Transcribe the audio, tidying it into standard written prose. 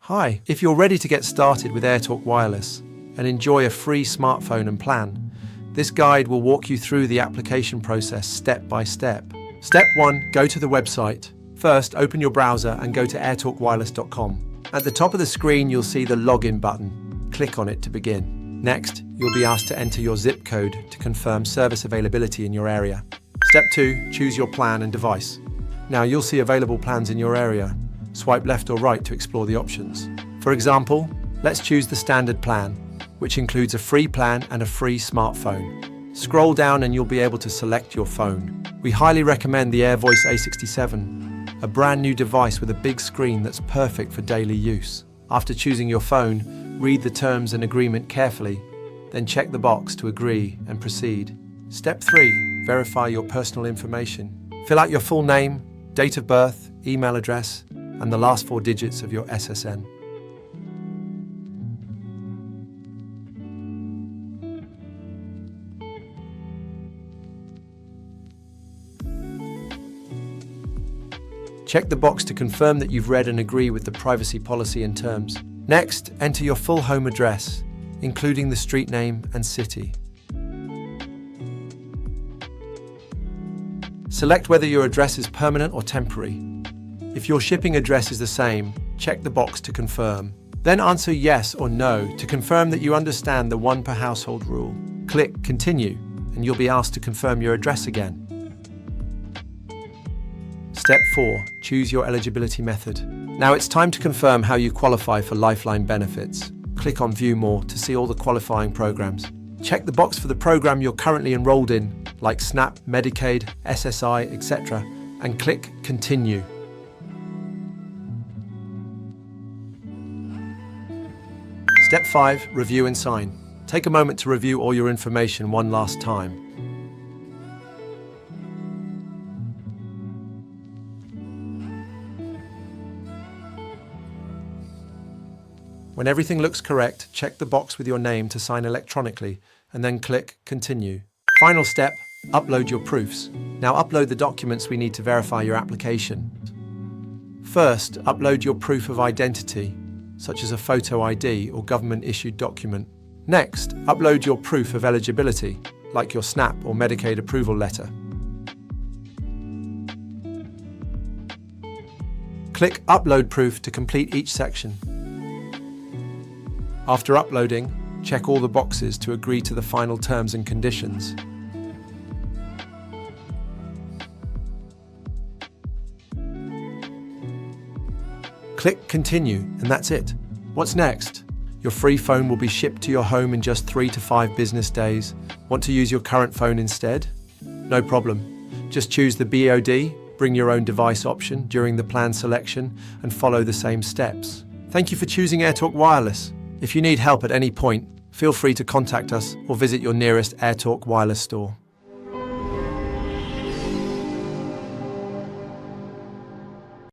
Hi, if you're ready to get started with AirTalk Wireless and enjoy a free smartphone and plan, this guide will walk you through the application process step by step. Step 1, go to the website. First, open your browser and go to airtalkwireless.com. At the top of the screen, you'll see the login button. Click on it to begin. Next, you'll be asked to enter your zip code to confirm service availability in your area. Step 2, choose your plan and device. Now you'll see available plans in your area. Swipe left or right to explore the options. For example, let's choose the standard plan, which includes a free plan and a free smartphone. Scroll down and you'll be able to select your phone. We highly recommend the AirVoice A67, a brand new device with a big screen that's perfect for daily use. After choosing your phone, read the terms and agreement carefully, then check the box to agree and proceed. Step 3, verify your personal information. Fill out your full name, date of birth, email address, and the last 4 digits of your SSN. Check the box to confirm that you've read and agree with the privacy policy and terms. Next, enter your full home address, including the street name and city. Select whether your address is permanent or temporary. If your shipping address is the same, check the box to confirm. Then answer yes or no to confirm that you understand the 1 per household rule. Click Continue, and you'll be asked to confirm your address again. Step 4, choose your eligibility method. Now it's time to confirm how you qualify for Lifeline benefits. Click on View More to see all the qualifying programs. Check the box for the program you're currently enrolled in, like SNAP, Medicaid, SSI, etc., and click Continue. Step 5, review and sign. Take a moment to review all your information one last time. When everything looks correct, check the box with your name to sign electronically and then click Continue. Final step, upload your proofs. Now upload the documents we need to verify your application. First, upload your proof of identity, such as a photo ID or government-issued document. Next, upload your proof of eligibility, like your SNAP or Medicaid approval letter. Click Upload Proof to complete each section. After uploading, check all the boxes to agree to the final terms and conditions. Click Continue, and that's it. What's next? Your free phone will be shipped to your home in just 3 to 5 business days. Want to use your current phone instead? No problem. Just choose the BOD, bring your own device option during the plan selection, and follow the same steps. Thank you for choosing AirTalk Wireless. If you need help at any point, feel free to contact us or visit your nearest AirTalk Wireless store.